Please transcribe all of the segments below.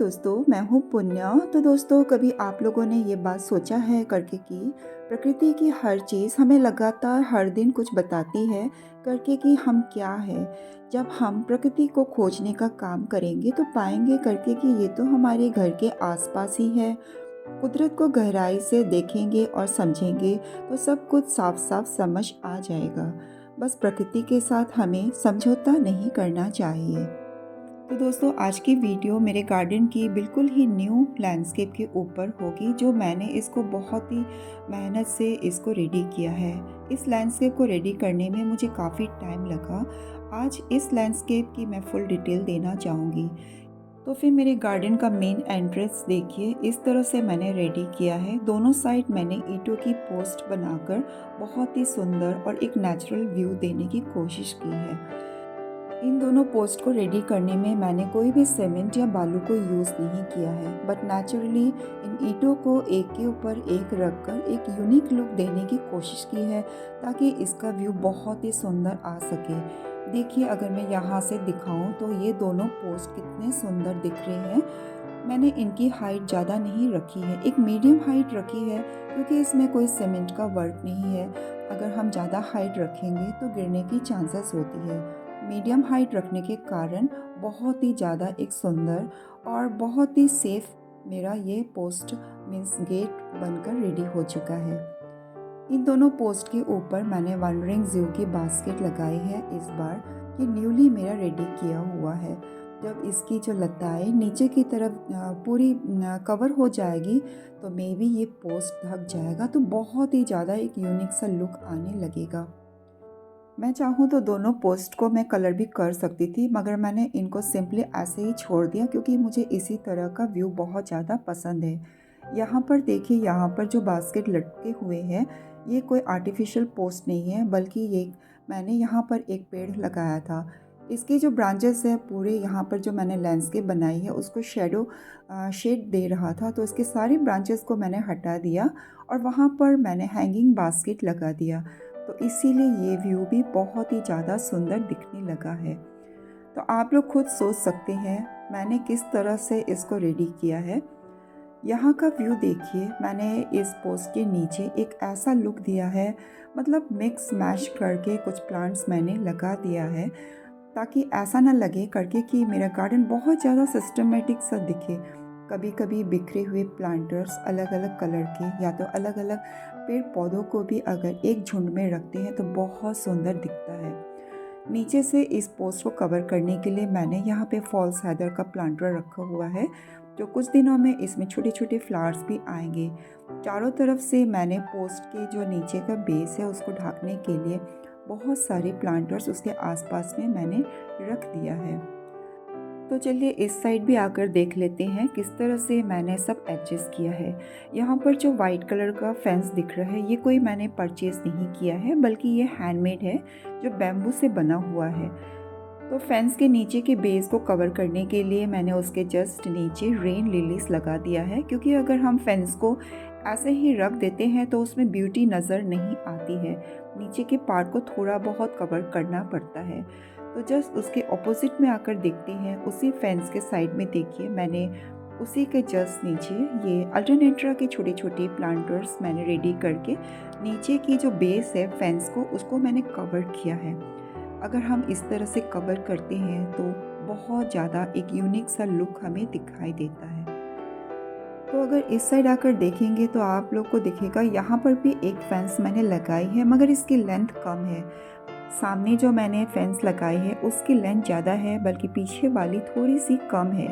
दोस्तों, मैं हूँ पुण्य। तो दोस्तों, कभी आप लोगों ने ये बात सोचा है करके कि प्रकृति की हर चीज़ हमें लगातार हर दिन कुछ बताती है करके कि हम क्या है। जब हम प्रकृति को खोजने का काम करेंगे तो पाएंगे करके कि ये तो हमारे घर के आसपास ही है। कुदरत को गहराई से देखेंगे और समझेंगे तो सब कुछ साफ साफ समझ आ जाएगा। बस प्रकृति के साथ हमें समझौता नहीं करना चाहिए। तो दोस्तों, आज की वीडियो मेरे गार्डन की बिल्कुल ही न्यू लैंडस्केप के ऊपर होगी, जो मैंने इसको बहुत ही मेहनत से इसको रेडी किया है। इस लैंडस्केप को रेडी करने में मुझे काफ़ी टाइम लगा। आज इस लैंडस्केप की मैं फुल डिटेल देना चाहूँगी। तो फिर मेरे गार्डन का मेन एंट्रेंस देखिए, इस तरह से मैंने रेडी किया है। दोनों साइड मैंने ईंटों की पोस्ट बनाकर बहुत ही सुंदर और एक नेचुरल व्यू देने की कोशिश की है। इन दोनों पोस्ट को रेडी करने में मैंने कोई भी सीमेंट या बालू को यूज़ नहीं किया है, बट नेचुरली इन ईंटों को एक के ऊपर एक रखकर एक यूनिक लुक देने की कोशिश की है, ताकि इसका व्यू बहुत ही सुंदर आ सके। देखिए, अगर मैं यहाँ से दिखाऊं तो ये दोनों पोस्ट कितने सुंदर दिख रहे हैं। मैंने इनकी हाइट ज़्यादा नहीं रखी है, एक मीडियम हाइट रखी है, क्योंकि इसमें कोई सीमेंट का वर्क नहीं है। अगर हम ज़्यादा हाइट रखेंगे तो गिरने की चांसेस होती है। मीडियम हाइट रखने के कारण बहुत ही ज़्यादा एक सुंदर और बहुत ही सेफ मेरा ये पोस्ट मीन्स गेट बनकर रेडी हो चुका है। इन दोनों पोस्ट के ऊपर मैंने वंडरिंग ज़ू की बास्केट लगाई है। इस बार ये न्यूली मेरा रेडी किया हुआ है। जब इसकी जो लताएं नीचे की तरफ पूरी कवर हो जाएगी तो मे बी ये पोस्ट ढक जाएगा, तो बहुत ही ज़्यादा एक यूनिक सा लुक आने लगेगा। मैं चाहूँ तो दोनों पोस्ट को मैं कलर भी कर सकती थी, मगर मैंने इनको सिंपली ऐसे ही छोड़ दिया, क्योंकि मुझे इसी तरह का व्यू बहुत ज़्यादा पसंद है। यहाँ पर देखिए, यहाँ पर जो बास्केट लटके हुए हैं, ये कोई आर्टिफिशियल पोस्ट नहीं है, बल्कि ये मैंने यहाँ पर एक पेड़ लगाया था। इसकी जो ब्रांचेस है पूरे यहाँ पर जो मैंने लैंडस्केप बनाई है उसको शेड दे रहा था, तो इसके सारी ब्रांचेस को मैंने हटा दिया और वहाँ पर मैंने हैंगिंग बास्केट लगा दिया। तो इसीलिए ये व्यू भी बहुत ही ज़्यादा सुंदर दिखने लगा है। तो आप लोग खुद सोच सकते हैं मैंने किस तरह से इसको रेडी किया है। यहाँ का व्यू देखिए, मैंने इस पोस्ट के नीचे एक ऐसा लुक दिया है, मतलब मिक्स मैश करके कुछ प्लांट्स मैंने लगा दिया है, ताकि ऐसा ना लगे करके कि मेरा गार्डन बहुत ज़्यादा सिस्टमेटिक सा दिखे। कभी कभी बिखरे हुए प्लांटर्स अलग अलग कलर के या तो अलग अलग पेड़ पौधों को भी अगर एक झुंड में रखते हैं तो बहुत सुंदर दिखता है। नीचे से इस पोस्ट को कवर करने के लिए मैंने यहाँ पे फॉल्स हेदर का प्लांटर रखा हुआ है, जो कुछ दिनों में इसमें छोटे छोटे फ्लावर्स भी आएंगे। चारों तरफ से मैंने पोस्ट के जो नीचे का बेस है उसको ढकने के लिए बहुत सारे प्लांटर्स उसके आसपास में मैंने रख दिया है। तो चलिए इस साइड भी आकर देख लेते हैं किस तरह से मैंने सब एडजस्ट किया है। यहाँ पर जो वाइट कलर का फेंस दिख रहा है, ये कोई मैंने परचेज़ नहीं किया है, बल्कि ये हैंडमेड है, जो बैम्बू से बना हुआ है। तो फेंस के नीचे के बेस को कवर करने के लिए मैंने उसके जस्ट नीचे रेन लिलीज लगा दिया है, क्योंकि अगर हम फेंस को ऐसे ही रख देते हैं तो उसमें ब्यूटी नज़र नहीं आती है। नीचे के पार्ट को थोड़ा बहुत कवर करना पड़ता है। तो जस्ट उसके ऑपोजिट में आकर देखते हैं, उसी फेंस के साइड में देखिए, मैंने उसी के जस्ट नीचे ये अल्टरनेट्रा के छोटे छोटे प्लांटर्स मैंने रेडी करके नीचे की जो बेस है फेंस को, उसको मैंने कवर किया है। अगर हम इस तरह से कवर करते हैं तो बहुत ज़्यादा एक यूनिक सा लुक हमें दिखाई देता है। तो अगर इस साइड आकर देखेंगे तो आप लोग को दिखेगा, यहाँ पर भी एक फेंस मैंने लगाई है, मगर इसकी लेंथ कम है। सामने जो मैंने फेंस लगाई है उसकी लेंथ ज़्यादा है, बल्कि पीछे वाली थोड़ी सी कम है।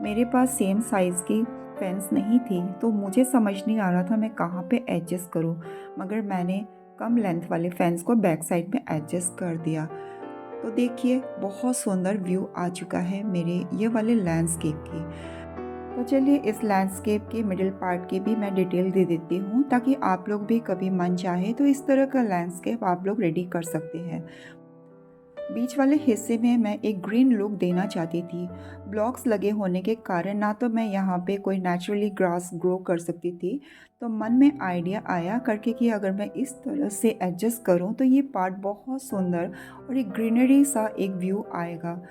मेरे पास सेम साइज़ की फेंस नहीं थी, तो मुझे समझ नहीं आ रहा था मैं कहाँ पे एडजस्ट करूँ, मगर मैंने कम लेंथ वाले फेंस को बैक साइड में एडजस्ट कर दिया। तो देखिए, बहुत सुंदर व्यू आ चुका है मेरे ये वाले लैंडस्केप की। तो चलिए इस लैंडस्केप के मिडिल पार्ट की भी मैं डिटेल दे देती हूँ, ताकि आप लोग भी कभी मन चाहे तो इस तरह का लैंडस्केप आप लोग रेडी कर सकते हैं। बीच वाले हिस्से में मैं एक ग्रीन लुक देना चाहती थी। ब्लॉक्स लगे होने के कारण ना तो मैं यहाँ पे कोई नेचुरली ग्रास ग्रो कर सकती थी, तो मन में आइडिया आया करके कि अगर मैं इस तरह से एडजस्ट करूँ तो ये पार्ट बहुत सुंदर और एक ग्रीनरी सा एक व्यू आएगा।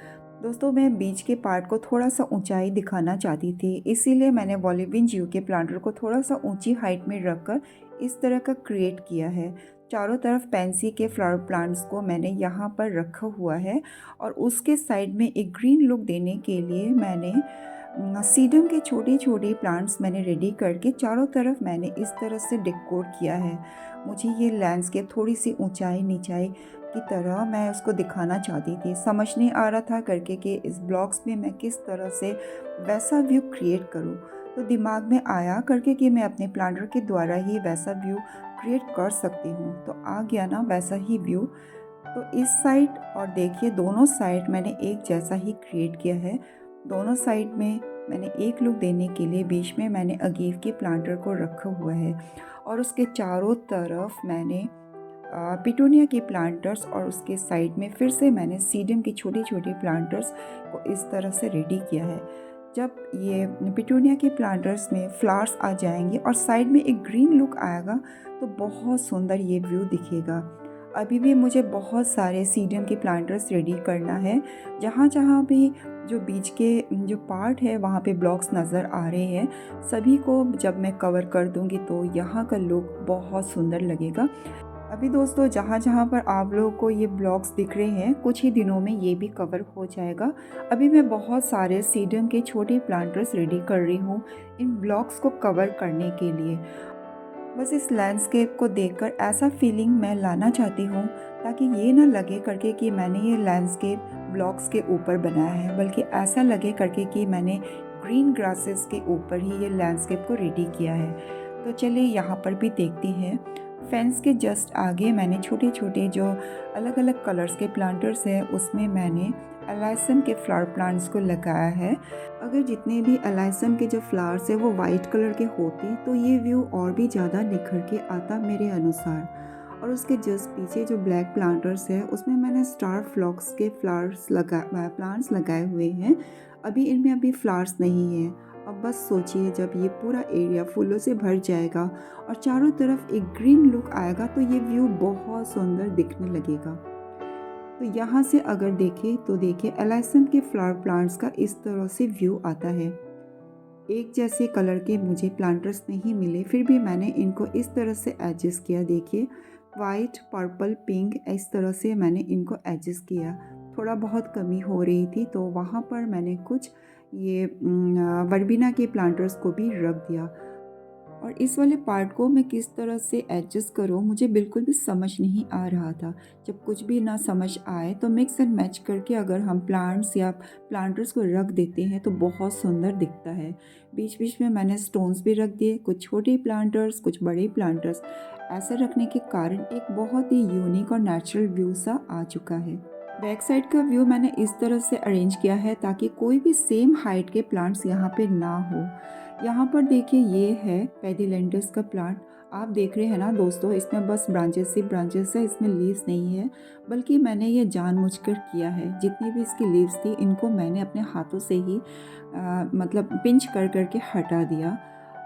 दोस्तों मैं बीच के पार्ट को थोड़ा-सा ऊँचाई दिखाना चाहती थी, इसीलिए मैंने वॉल्यूबिन जियो के प्लांटर को थोड़ा-सा ऊँची हाइट में रखकर इस तरह का क्रिएट किया है। चारों तरफ पैंसी के फ्लावर प्लांट्स को मैंने यहाँ पर रखा हुआ है और उसके साइड में एक ग्रीन लुक देने के लिए मैंने सीडम के छोटे-छोटे प्लांट्स मैंने रेडी करके चारों तरफ मैंने इस तरह से डेकोर किया है। मुझे ये लैंडस्केप थोड़ी-सी ऊँचाई-नीचाई की तरह मैं उसको दिखाना चाहती थी। समझ नहीं आ रहा था करके कि इस ब्लॉग्स में मैं किस तरह से वैसा व्यू क्रिएट करूँ। तो दिमाग में आया करके कि मैं अपने प्लांटर के द्वारा ही वैसा व्यू क्रिएट कर सकती हूँ। तो आ गया ना वैसा ही व्यू। तो इस साइड और देखिए दोनों साइड मैंने एक जैसा ही क्रिएट किया है। दोनों साइड में मैंने एक लुक देने के लिए बीच में मैंने अगेव के प्लांटर को रखा हुआ है और उसके चारों तरफ मैंने पिटूनिया के प्लांटर्स और उसके साइड में फिर से मैंने सीडम के छोटे-छोटे प्लांटर्स को इस तरह से रेडी किया है। जब ये पिटूनिया के प्लांटर्स में फ्लावर्स आ जाएंगे और साइड में एक ग्रीन लुक आएगा तो बहुत सुंदर ये व्यू दिखेगा। अभी भी मुझे बहुत सारे सीडम के प्लांटर्स रेडी करना है। जहाँ-जहाँ भी जो बीच के जो पार्ट है वहाँ पे ब्लॉक्स नज़र आ रहे हैं, सभी को जब मैं कवर कर दूँगी तो यहाँ का लुक बहुत सुंदर लगेगा। अभी दोस्तों जहाँ-जहाँ पर आप लोगों को ये ब्लॉक्स दिख रहे हैं, कुछ ही दिनों में ये भी कवर हो जाएगा। अभी मैं बहुत सारे सीडम के छोटे प्लांटर्स रेडी कर रही हूँ इन ब्लॉक्स को कवर करने के लिए। बस इस लैंडस्केप को देखकर ऐसा फीलिंग मैं लाना चाहती हूँ ताकि ये ना लगे करके कि मैंने ये लैंडस्केप ब्लॉक्स के ऊपर बनाया है, बल्कि ऐसा लगे करके कि मैंने ग्रीन ग्रासेस के ऊपर ही ये लैंडस्केप को रेडी किया है। तो चलिए यहाँ पर भी देखते हैं। फेंस के जस्ट आगे मैंने छोटे-छोटे जो अलग-अलग कलर्स के प्लांटर्स हैं उसमें मैंने एलाइसम के फ्लावर प्लांट्स को लगाया है। अगर जितने भी एलाइसम के जो फ्लावर्स हैं वो वाइट कलर के होते तो ये व्यू और भी ज़्यादा निखर के आता मेरे अनुसार। और उसके जस्ट पीछे जो ब्लैक प्लांटर्स है उसमें मैंने स्टार फ्लॉक्स के प्लांट्स लगाए हुए हैं। इनमें फ्लावर्स नहीं है। अब बस सोचिए जब ये पूरा एरिया फूलों से भर जाएगा और चारों तरफ एक ग्रीन लुक आएगा तो ये व्यू बहुत सुंदर दिखने लगेगा। तो यहाँ से अगर देखें तो देखिए एलाइसम के फ्लावर प्लांट्स का इस तरह से व्यू आता है। एक जैसे कलर के मुझे प्लांटर्स नहीं मिले, फिर भी मैंने इनको इस तरह से एडजस्ट किया। देखिए वाइट, पर्पल, पिंक इस तरह से मैंने इनको एडजस्ट किया। थोड़ा बहुत कमी हो रही थी तो वहाँ पर मैंने कुछ ये वर्बिना के प्लांटर्स को भी रख दिया। और इस वाले पार्ट को मैं किस तरह से एडजस्ट करूँ मुझे बिल्कुल भी समझ नहीं आ रहा था। जब कुछ भी ना समझ आए तो मिक्स एंड मैच करके अगर हम प्लांट्स या प्लांटर्स को रख देते हैं तो बहुत सुंदर दिखता है। बीच बीच में मैंने स्टोन्स भी रख दिए, कुछ छोटे प्लांटर्स कुछ बड़े प्लांटर्स। ऐसा रखने के कारण एक बहुत ही यूनिक और नेचुरल व्यू सा आ चुका है। बैक साइड का व्यू मैंने इस तरह से अरेंज किया है ताकि कोई भी सेम हाइट के प्लांट्स यहाँ पे ना हो। यहाँ पर देखिए ये है पेडिलेंटस का प्लांट। आप देख रहे हैं ना दोस्तों, इसमें बस ब्रांचेस ही ब्रांचेस है, इसमें लीव्स नहीं है। बल्कि मैंने ये जानबूझकर किया है। जितनी भी इसकी लीव्स थी इनको मैंने अपने हाथों से ही मतलब पिंच कर करके हटा दिया।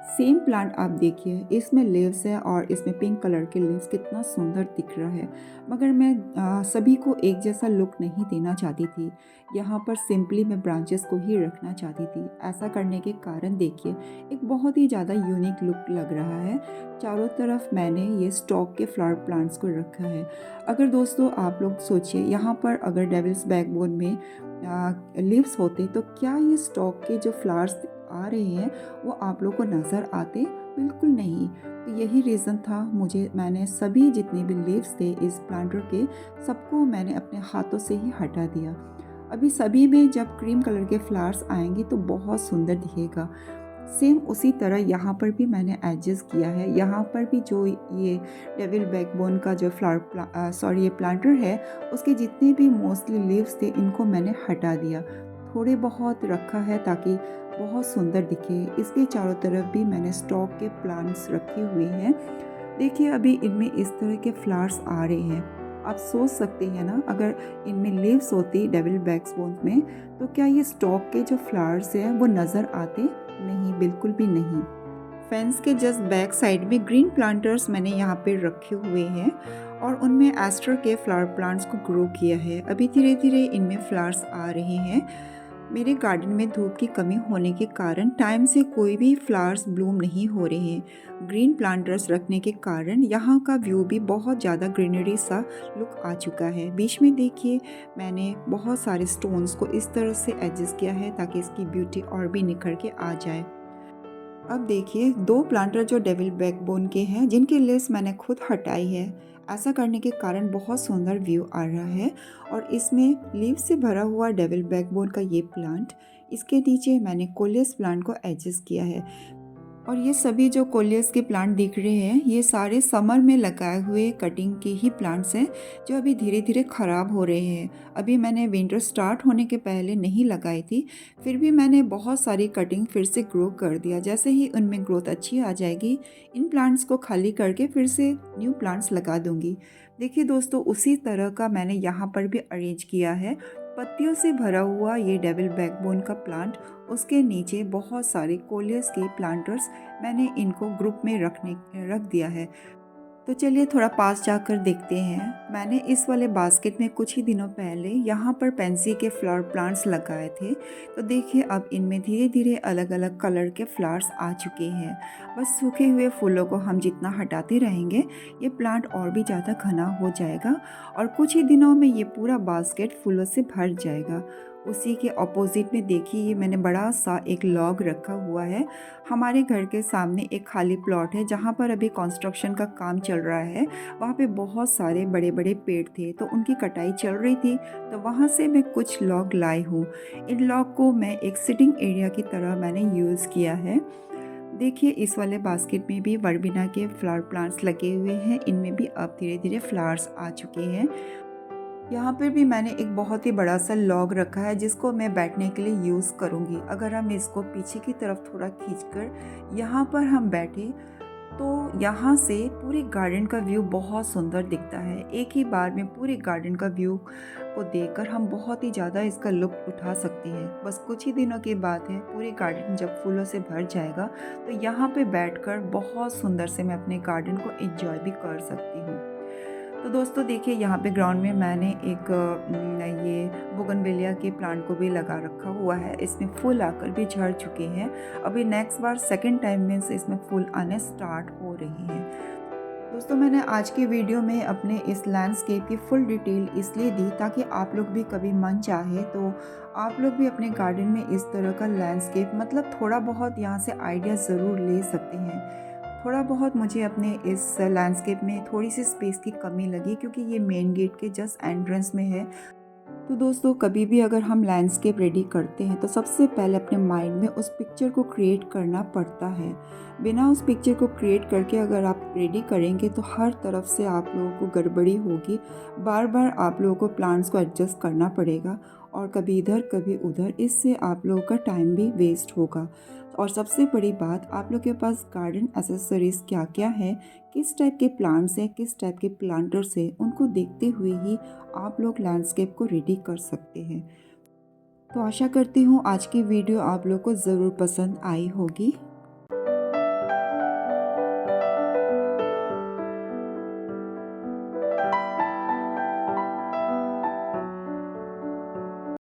सेम प्लांट आप देखिए, इसमें लीव्स है और इसमें पिंक कलर के लीव्स, कितना सुंदर दिख रहा है। मगर मैं सभी को एक जैसा लुक नहीं देना चाहती थी। यहाँ पर सिंपली मैं ब्रांचेस को ही रखना चाहती थी। ऐसा करने के कारण देखिए एक बहुत ही ज़्यादा यूनिक लुक लग रहा है। चारों तरफ मैंने ये स्टॉक के फ्लावर प्लांट्स को रखा है। अगर दोस्तों आप लोग सोचिए यहाँ पर अगर डेविल्स बैकबोन में लीव्स होते तो क्या ये स्टॉक के जो फ्लावर्स आ रहे हैं वो आप लोग को नज़र आते? बिल्कुल नहीं। तो यही रीज़न था, मैंने सभी जितने भी लीव्स थे इस प्लांटर के सबको मैंने अपने हाथों से ही हटा दिया। अभी सभी में जब क्रीम कलर के फ्लावर्स आएंगे तो बहुत सुंदर दिखेगा। सेम उसी तरह यहाँ पर भी मैंने एडजस्ट किया है। यहाँ पर भी जो ये डेविल बैकबोन का जो ये प्लांटर है उसके जितने भी मोस्टली लीव्स थे इनको मैंने हटा दिया। थोड़े बहुत रखा है ताकि बहुत सुंदर दिखे। इसके चारों तरफ भी मैंने स्टॉक के प्लांट्स रखे हुए हैं। देखिए अभी इनमें इस तरह के फ्लावर्स आ रहे हैं। आप सोच सकते हैं ना, अगर इनमें लीव्स होती डेविल बैकबोन में तो क्या ये स्टॉक के जो फ्लावर्स हैं वो नज़र आते? नहीं, बिल्कुल भी नहीं। फेंस के जस्ट बैक साइड में ग्रीन प्लांटर्स मैंने यहाँ पे रखे हुए हैं और उनमें एस्टर के फ्लावर प्लांट्स को ग्रो किया है। अभी धीरे-धीरे इनमें फ्लावर्स आ रहे हैं। मेरे गार्डन में धूप की कमी होने के कारण टाइम से कोई भी फ्लावर्स ब्लूम नहीं हो रहे हैं। ग्रीन प्लांटर्स रखने के कारण यहाँ का व्यू भी बहुत ज़्यादा ग्रीनरी सा लुक आ चुका है। बीच में देखिए मैंने बहुत सारे स्टोन्स को इस तरह से एडजस्ट किया है ताकि इसकी ब्यूटी और भी निखर के आ जाए। अब देखिए 2 प्लांटर जो डेविल बैकबोन के हैं जिनकी लीव्स मैंने खुद हटाई है। ऐसा करने के कारण बहुत सुंदर व्यू आ रहा है। और इसमें लीव से भरा हुआ डेविल बैकबोन का ये प्लांट, इसके नीचे मैंने कोलियस प्लांट को एडजस्ट किया है। और ये सभी जो कोलियस के प्लांट दिख रहे हैं ये सारे समर में लगाए हुए कटिंग के ही प्लांट्स हैं जो अभी धीरे धीरे ख़राब हो रहे हैं। अभी मैंने विंटर स्टार्ट होने के पहले नहीं लगाई थी, फिर भी मैंने बहुत सारी कटिंग फिर से ग्रो कर दिया। जैसे ही उनमें ग्रोथ अच्छी आ जाएगी इन प्लांट्स को खाली करके फिर से न्यू प्लांट्स लगा दूंगी। देखिए दोस्तों, उसी तरह का मैंने यहाँ पर भी अरेंज किया है। पत्तियों से भरा हुआ ये डेविल बैकबोन का प्लांट, उसके नीचे बहुत सारे कोलियस के प्लांटर्स मैंने इनको ग्रुप में रख दिया है। तो चलिए थोड़ा पास जाकर देखते हैं। मैंने इस वाले बास्केट में कुछ ही दिनों पहले यहाँ पर पेंसी के फ्लावर प्लांट्स लगाए थे। तो देखिए अब इनमें धीरे धीरे अलग अलग कलर के फ्लावर्स आ चुके हैं। बस सूखे हुए फूलों को हम जितना हटाते रहेंगे ये प्लांट और भी ज़्यादा घना हो जाएगा और कुछ ही दिनों में ये पूरा बास्केट फूलों से भर जाएगा। उसी के ऑपोजिट में देखिए ये मैंने बड़ा सा एक लॉग रखा हुआ है। हमारे घर के सामने एक खाली प्लॉट है जहाँ पर अभी कंस्ट्रक्शन का काम चल रहा है। वहाँ पे बहुत सारे बड़े बड़े पेड़ थे तो उनकी कटाई चल रही थी, तो वहाँ से मैं कुछ लॉग लाई हूँ। इन लॉग को मैं एक सिटिंग एरिया की तरह मैंने यूज़ किया है। देखिए इस वाले बास्केट में भी वर्बिना के फ्लावर प्लांट्स लगे हुए हैं। इनमें भी अब धीरे धीरे फ्लावर्स आ चुके हैं। यहाँ पर भी मैंने एक बहुत ही बड़ा सा लॉग रखा है जिसको मैं बैठने के लिए यूज़ करूँगी। अगर हम इसको पीछे की तरफ थोड़ा खींचकर यहाँ पर हम बैठे तो यहाँ से पूरे गार्डन का व्यू बहुत सुंदर दिखता है। एक ही बार में पूरे गार्डन का व्यू को देखकर हम बहुत ही ज़्यादा इसका लुत्फ़ उठा सकते हैं। बस कुछ ही दिनों की बात है, पूरे गार्डन जब फूलों से भर जाएगा तो यहाँ पे बैठकर बहुत सुंदर से मैं अपने गार्डन को एंजॉय भी कर सकती हूँ। तो दोस्तों देखिए यहाँ पे ग्राउंड में मैंने एक ये बोगनवेलिया के प्लांट को भी लगा रखा हुआ है। इसमें फूल आकर भी झड़ चुके हैं। अभी नेक्स्ट बार सेकंड टाइम में से इसमें फूल आने स्टार्ट हो रहे हैं। दोस्तों मैंने आज की वीडियो में अपने इस लैंडस्केप की फुल डिटेल इसलिए दी ताकि आप लोग भी कभी मन चाहे तो आप लोग भी अपने गार्डन में इस तरह का लैंडस्केप मतलब थोड़ा बहुत यहाँ से आइडिया ज़रूर ले सकते हैं। थोड़ा बहुत मुझे अपने इस लैंडस्केप में थोड़ी सी स्पेस की कमी लगी क्योंकि ये मेन गेट के जस्ट एंट्रेंस में है। तो दोस्तों कभी भी अगर हम लैंडस्केप रेडी करते हैं तो सबसे पहले अपने माइंड में उस पिक्चर को क्रिएट करना पड़ता है। बिना उस पिक्चर को क्रिएट करके अगर आप रेडी करेंगे तो हर तरफ से आप लोगों को गड़बड़ी होगी। बार बार आप लोगों को प्लान्स को एडजस्ट करना पड़ेगा और कभी इधर कभी उधर, इससे आप लोगों का टाइम भी वेस्ट होगा। और सबसे बड़ी बात, आप लोग के पास गार्डन एसेसरीज़ क्या क्या है, किस टाइप के प्लांट्स हैं, किस टाइप के प्लांटर्स हैं, उनको देखते हुए ही आप लोग लैंडस्केप को रेडी कर सकते हैं। तो आशा करती हूँ आज की वीडियो आप लोग को ज़रूर पसंद आई होगी।